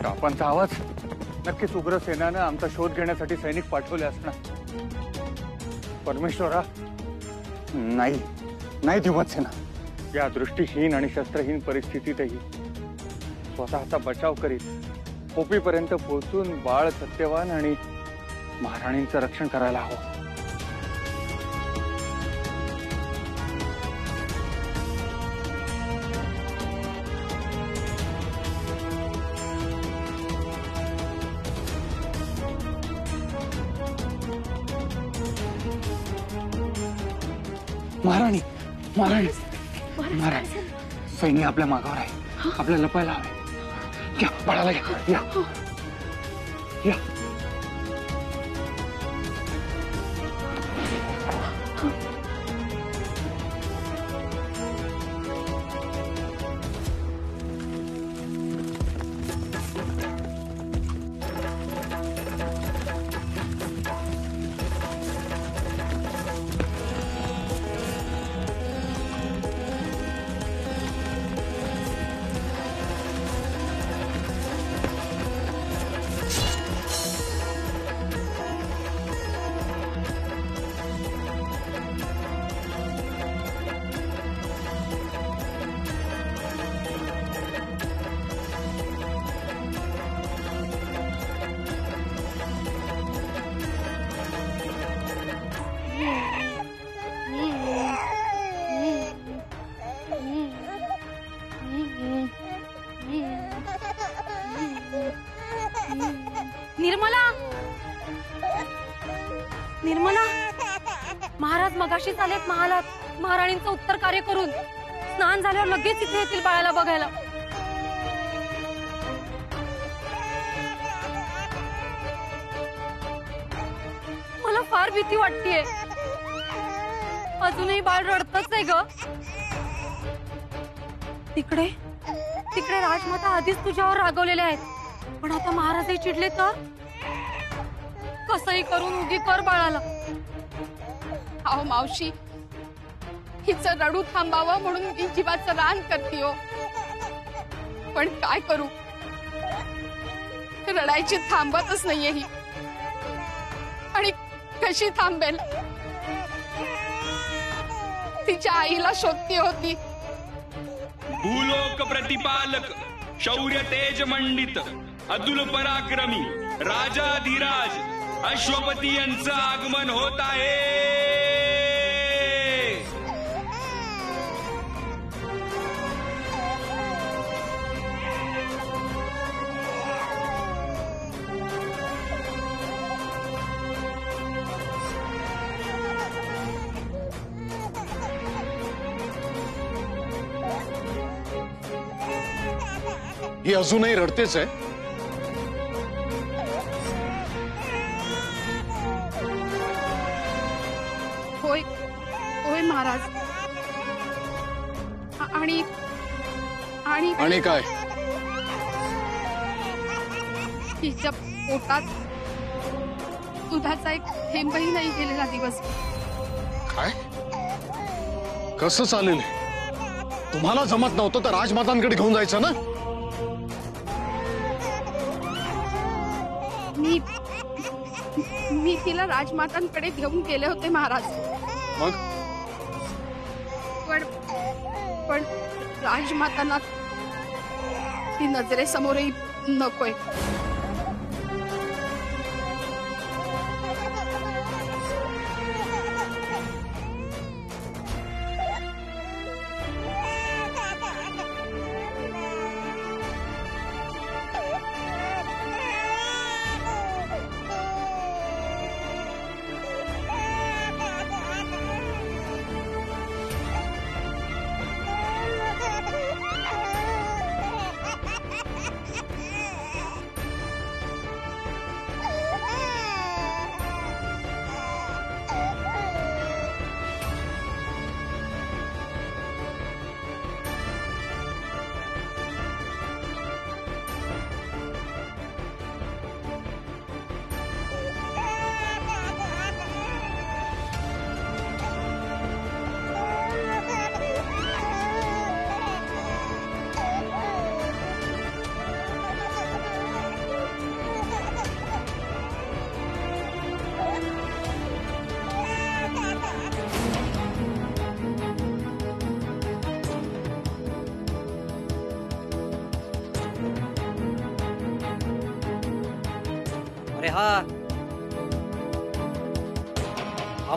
टापांचा आवाज, नक्कीच उग्रसेनानं आमचा शोध घेण्यासाठी सैनिक पाठवले असणार. परमेश्वरा, नाही नाही द्युमत्सेना, या दृष्टीहीन आणि शस्त्रहीन परिस्थितीतही स्वतःचा बचाव करीत पोपीपर्यंत पोहोचून बाळ सत्यवान आणि महाराणींचं रक्षण करायला हवं. महाराणी, महाराणी, महाराणी, सैनिक आपल्या मागावर आहे. आपल्याला लपायला हवे. या बाळाला घ्या. या या. निर्मला, निर्मला, महाराज मगाशीच आलेत महालात महाराणींचं उत्तर कार्य करून. स्नान झाल्यावर लगेच इथे येतील बाळाला बघायला. मला फार भीती वाटतेय. अजूनही बाळ रडतच आहे ग. तिकडे तिकडे राजमाता आधीच तुझ्यावर रागवलेल्या आहेत, पण आता महाराजही चिडले तर कसंही करून उगी कर बाळाला. अहो मावशी, हिचं रडू थांबावं म्हणून मी जीवाचं रान करते हो, पण काय करू, रडायची थांबतच नाहीये ही. आणि कशी थांबेल? तिच्या आईला शोधती होती. भूलोक प्रतिपालक, शौर्य तेज मंडित, अतुल पराक्रमी राजाधिराज अश्वपती यांचं आगमन होत आहे. ही अजूनही रडतेच आहे. होय होय महाराज. आणि आणि आणि काय? तिच्या पोटात दुधाचा एक थेंबही नाही गेलेला दिवस. काय? कसं चालेल? तुम्हाला जमत नव्हतं तर राजमातांकडे घेऊन जायचं ना. मी तिला राजमातांकडे घेऊन गेले होते महाराज. मग पण राजमातांना ती नजरेसमोरही नकोय. हा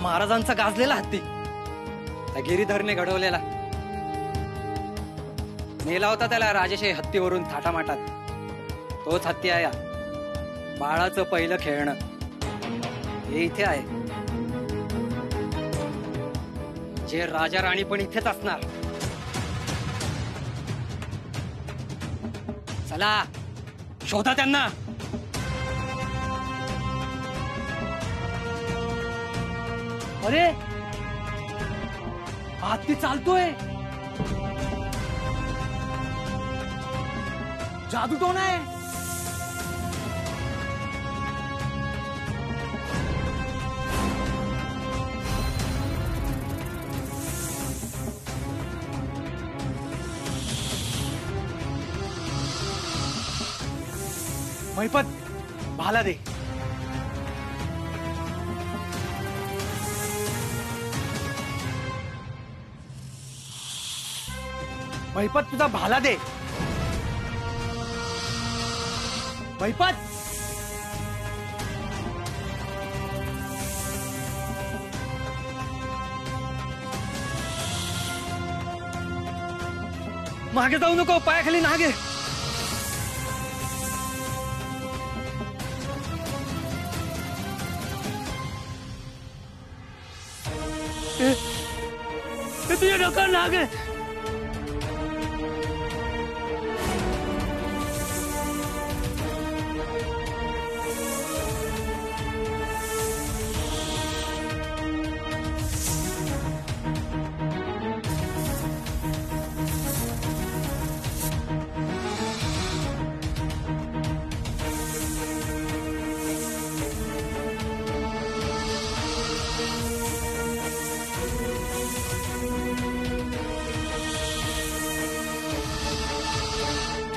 महाराजांचा गाजलेला हत्ती, त्या गिरीधरने घडवलेला. नेला होता त्याला राजेशाही हत्तीवरून थाटामाटात. तोच हत्ती आहे बाळाचं पहिलं खेळणं. हे इथे आहे. जे राजा राणी पण इथेच असणार. चला शोधा त्यांना. अरे हत्ती चालतोय. जादू टोन आहे. महिपत भाला दे. महिपत तुझा भाला दे. महिपत मागे जाऊ नको. पायाखाली नागे. तुझे डोक्यावर नाग आहे.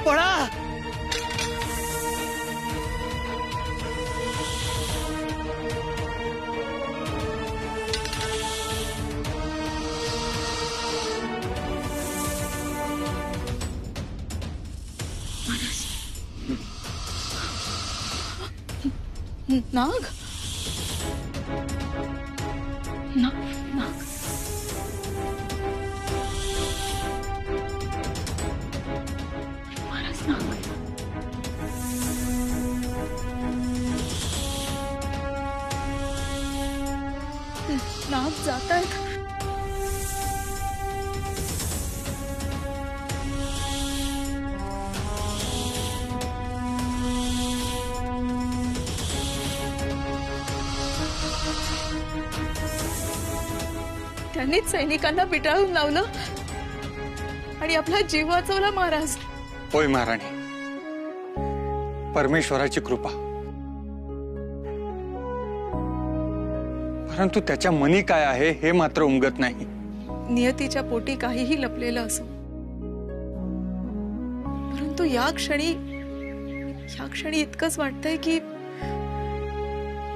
पळा. नाग नाग नाग महाराज नाग. नाग जात आहेत. त्यांनीच सैनिकांना पिटाळून लावलं आणि आपला जीव वाचवला महाराज. होय महाराणी, परमेश्वराची कृपा. परंतु त्याच्या मनी काय आहे हे मात्र उमगत नाही. नियतीच्या पोटी काहीही लपलेलं असो, परंतु या क्षणी इतकंच वाटतंय की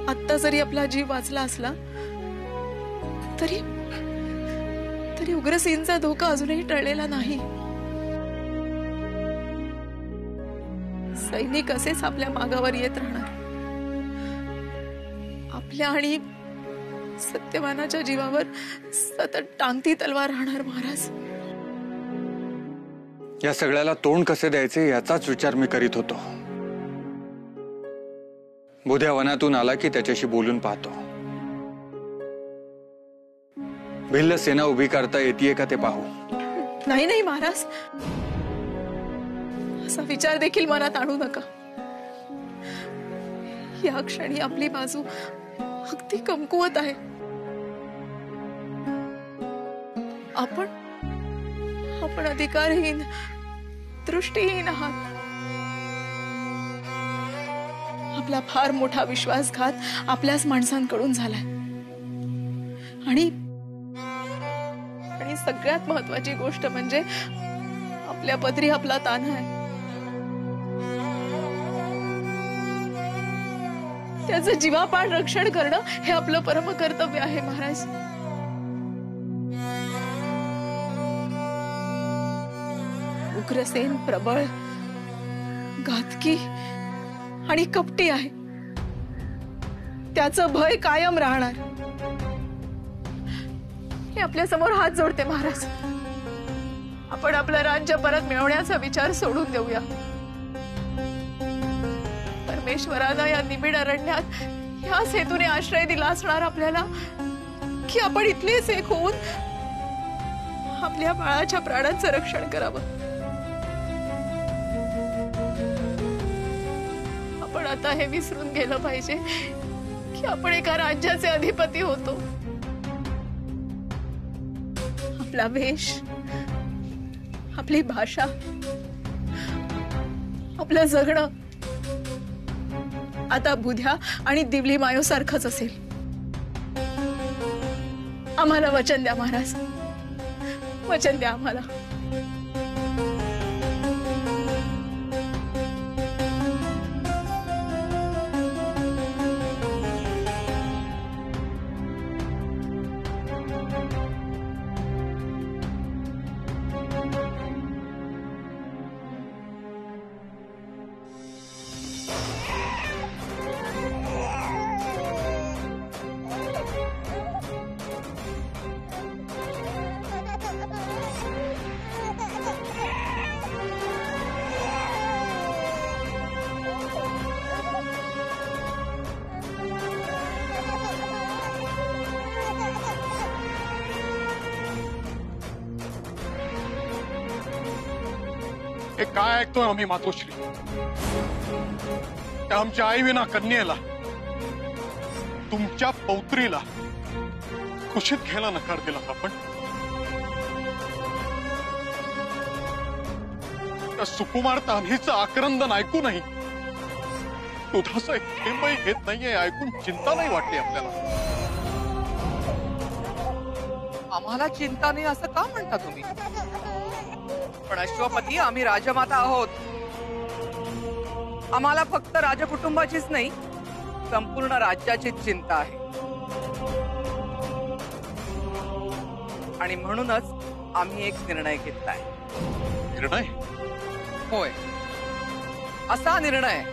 आत्ता जरी आपला जीव वाचला असला तरी उग्रसेनचा धोका अजूनही टळलेला नाही. सैनिक असेच आपल्या मागावर येत राहणार. आपल्या आणि सत्यवानाच्या जीवावर सतत टांगती तलवार राहणार महाराज. या सगळ्याला तोंड कसे द्यायचे याचाच विचार मी करीत होतो. बुध्या वनातून आला की त्याच्याशी बोलून पाहतो. भिल्ल सेना उभी करता येते का ते पाहू. नाही महाराज, असा विचार देखील मनात आणू नका. या क्षणी आपली बाजू अगदी कमकुवत आहे. आपण अधिकारहीन, दृष्टीहीन आहात. आपला फार मोठा विश्वासघात आपल्याच माणसांकडून झालाय आणि सगळ्यात महत्वाची गोष्ट म्हणजे आपल्या पदरी आपला तान्हा आहे. त्याचं जीवापाड रक्षण करणं हे आपलं परम कर्तव्य आहे महाराज. उग्रसेन प्रबळ, घातकी आणि कपटी आहे. त्याचं भय कायम राहणार. मी आपल्या समोर हात जोडते महाराज. आपण आपलं राज्य परत मिळवण्याचा विचार सोडून देऊया. परमेश्वरानं या निबिड अरण्यात ह्याच हेतूने आश्रय दिला असणार आपल्याला की आपण इथलेच एक होऊन आपल्या बाळाच्या प्राणांचं रक्षण करावं. आपण आता हे विसरून गेलं पाहिजे की आपण एका राज्याचे अधिपती होतो. आपला वेश, आपली भाषा, आपलं जगणं आता बुध्या आणि दिवली मायोसारखंच असेल. आम्हाला वचन द्या महाराज, वचन द्या आम्हाला. हे काय ऐकतोय आम्ही मातोश्री? त्या आमच्या आई विना कन्येला, तुमच्या पौत्रीला कुशीत घ्यायला नकार दिला आपण. त्या सुकुमार तान्हीचं आक्रंदन ऐकूनही दुधाचा एक थेंबही घेत नाहीये, ऐकून चिंता नाही वाटली आपल्याला. आम्हाला चिंता नाही असं का म्हणता तुम्ही? पण अश्वपती, आम्ही राजमाता आहोत. आम्हाला फक्त राजकुटुंबाचीच नाही, संपूर्ण राज्याची चिंता आहे. आणि म्हणूनच आम्ही एक निर्णय घेतलाय. निर्णय? होय, असा निर्णय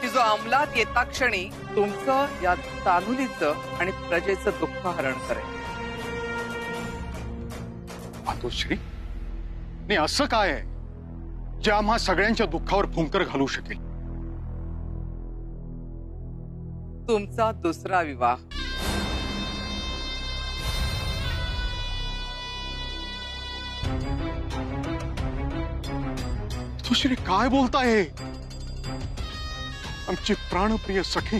की जो अंमलात येता क्षणी तुमचं, या तान्हुलीचं आणि प्रजेचं दुःख हरण करेल. मातोश्री, नाही असं काय आहे जे आम्हा सगळ्यांच्या दुःखावर फुंकर घालू शकेल? तुमचा दुसरा विवाह. मातोश्री, काय बोलताय? आमची प्राणप्रिय सखी,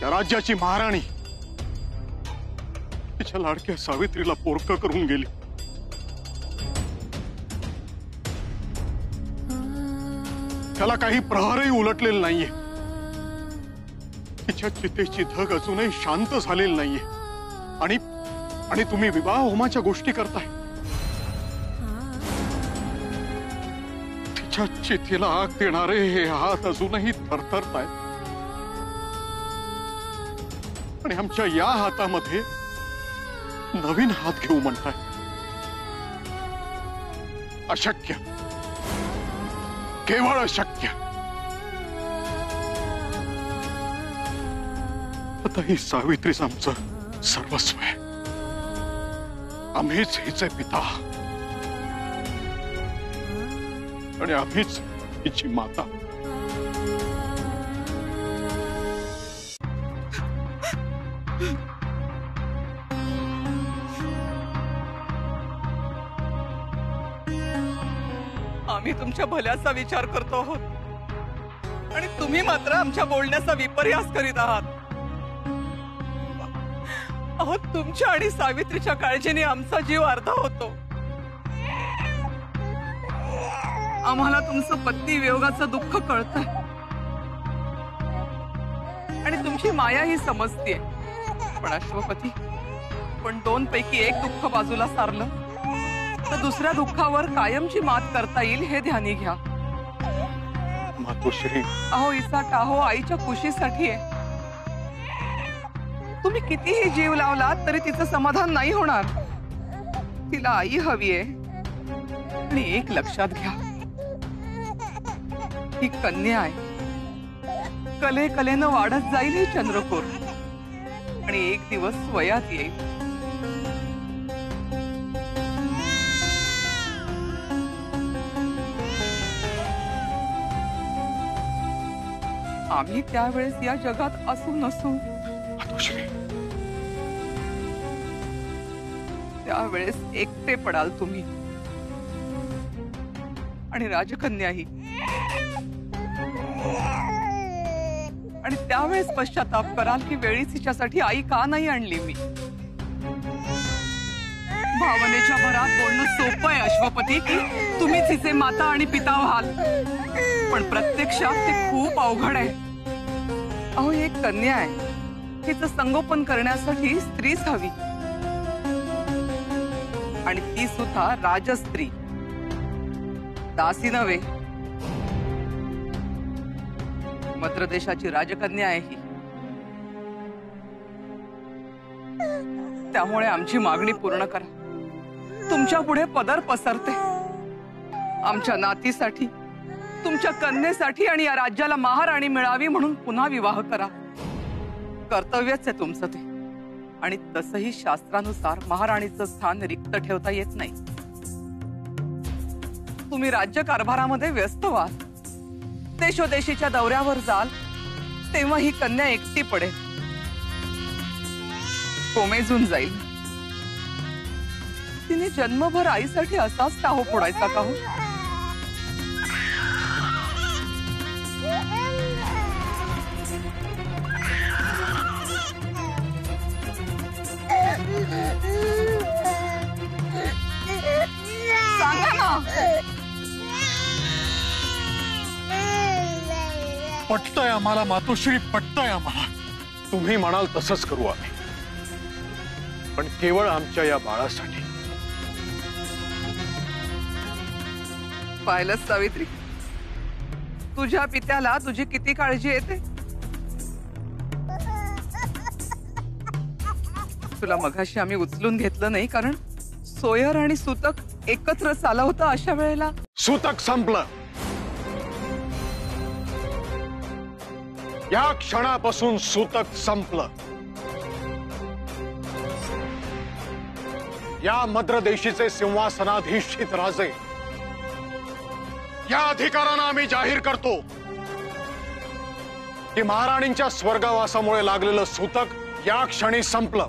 या राज्याची महाराणी, तिच्या लाडक्या सावित्रीला पोरकं करून गेली. त्याला काही प्रहारही उलटलेला नाहीये. तिच्या चितेची धग अजूनही शांत झालेली नाहीये. आणि तुम्ही विवाह होमाच्या गोष्टी करताय. तिच्या चितेला आग देणारे हे हात अजूनही थरथरतायत. आणि आमच्या या हातामध्ये नवीन हात घेऊ म्हणताय. अशक्य, केवळ अशक्य. आता ही सावित्रीच आमचं सर्वस्व आहे. आम्हीच हिचे पिता आणि आम्हीच हिची माता. आम्ही तुमच्या भल्याचा विचार करतो आहोत आणि तुम्ही मात्र आमच्या बोलण्याचा विपर्यास करीत आहात. अहो, तुमच्या आणि सावित्रीच्या काळजीने आमचा जीव अर्धा होतो. आम्हाला तुमचं पत्नी वियोगाचं दुःख कळतंय आणि तुमची माया ही समजतीये. पण अश्वपती, पण दोन पैकी एक दुःख बाजूला सारलं तर दुसऱ्या दुःखावर कायमची मात करता येईल हे ध्यानी घ्या. मातोश्री, अहो, हिचा टाहो आईच्या खुशीसाठी आहे. तुम्ही कितीही जीव लावलात तरी तिचं समाधान नाही होणार. तिला आई हवी आहे. आणि एक लक्षात घ्या, ही कन्या आहे. कले कलेनं वाढत जाईल ही चंद्रकोर आणि एक दिवस वयात येईल. आम्ही त्यावेळेस या जगात असू नसू, मातोश्री, त्यावेळेस एकटे पडाल तुम्ही आणि राजकन्याही. आणि त्यावेळेस पश्चाताप कराल की वेळीच हिच्यासाठी आई का नाही आणली मी. भावनेच्या भरात बोलणं सोपं आहे अश्वपती, की तुम्हीच हिचे माता आणि पिता व्हाल, पण प्रत्यक्षात ते खूप अवघड आहे. अहो, एक कन्या आहे, तिचं संगोपन करण्यासाठी स्त्रीच हवी, आणि ती सुद्धा राजस्त्री, दासी नव्हे. मद्र देशाची राजकन्या आहे ही. त्यामुळे आमची मागणी पूर्ण करा. तुमच्या पुढे पदर पसरते. आमच्या नातीसाठी, तुमच्या कन्येसाठी आणि या राज्याला महाराणी मिळावी म्हणून पुन्हा विवाह करा. कर्तव्यच आहे तुमचं ते. आणि तसंही शास्त्रानुसार महाराणीचं स्थान रिक्त ठेवता येत नाही. तुम्ही राज्य कारभारामध्ये व्यस्त व्हाल, देशोदेशीच्या दौऱ्यावर जाल, तेव्हा ही कन्या एकटी पडेल, कोमेजून जाईल. तिने जन्मभर आईसाठी असाच टाहो फोडायचा का हो? सांगा ना. पटतंय आम्हाला मातोश्री, पटतंय आम्हाला. तुम्ही म्हणाल तसंच करू आम्ही, पण केवळ आमच्या या बाळासाठी. पाहिलंच सावित्री, तुझ्या पित्याला तुझी किती काळजी येते. तुला मघाशी आम्ही उचलून घेतलं नाही, कारण सोयर आणि सूतक एकत्र चालवतं. अशा वेळेला सूतक संपलं. या क्षणापासून सूतक संपलं. या मद्र देशीचे सिंहासनाधीष्ठित राजे, या अधिकारानं आम्ही जाहीर करतो की महाराणींच्या स्वर्गवासामुळे लागलेलं सूतक या क्षणी संपलं.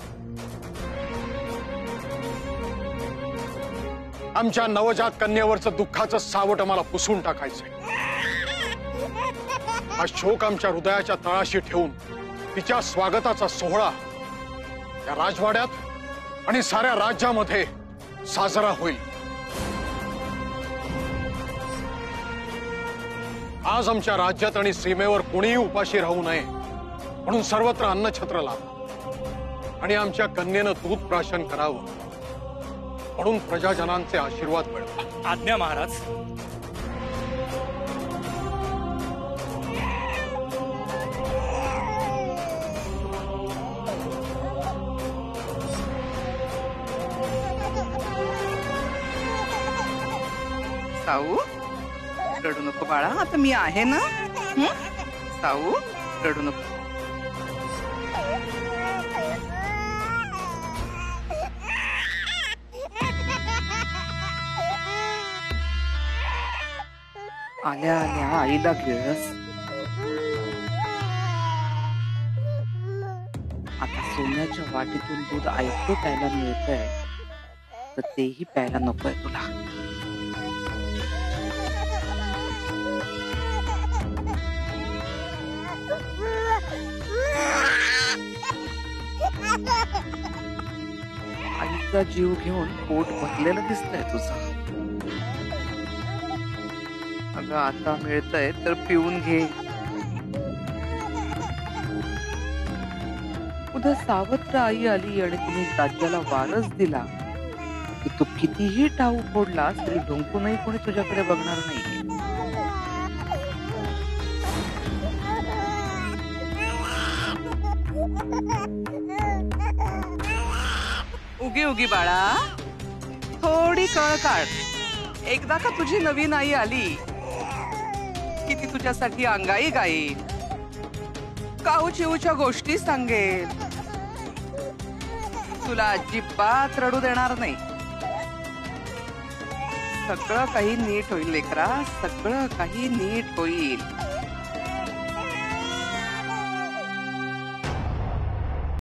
आमच्या नवजात कन्येवरचं दुःखाचं सावट आम्हाला पुसून टाकायचंय. हा शोक आमच्या हृदयाच्या तळाशी ठेवून तिच्या स्वागताचा सोहळा या राजवाड्यात आणि साऱ्या राज्यामध्ये साजरा होईल. आज आमच्या राज्यात आणि सीमेवर कोणीही उपाशी राहू नये म्हणून सर्वत्र अन्नछत्र लावा आणि आमच्या कन्येनं दूध प्राशन करावं म्हणून प्रजाजनांचे आशीर्वाद मिळवा. आज्ञा महाराज. साऊ, रडू नको बाळा, आता मी आहे ना. साऊ, रडू नको. आल्या आल्या आईला गिळस. आता सोन्याच्या वाटीतून दूध ऐकतो प्यायला मिळतंय, तर तेही प्यायला नकोय तुला. आईचा जीव घेऊन पोट भरलेलं दिसतंय तुझं. अगं, आता मिळतंय तर पिऊन घे. उद्या सावत्र आई आली आणि तुम्ही राज्याला वारस दिला की तू कितीही टाऊ फोडला तरी ढोंकूनही कोणी तुझ्याकडे बघणार नाही. उगी उगी बाळा, थोडी कळ काढ. एकदा का तुझी नवीन आई आली की ती तुझ्यासाठी अंगाई गाईल, काहू चिवच्या गोष्टी सांगेल. तुला अजिबात रडू देणार नाही. सगळं काही नीट होईल लेकरा, सगळं काही नीट होईल.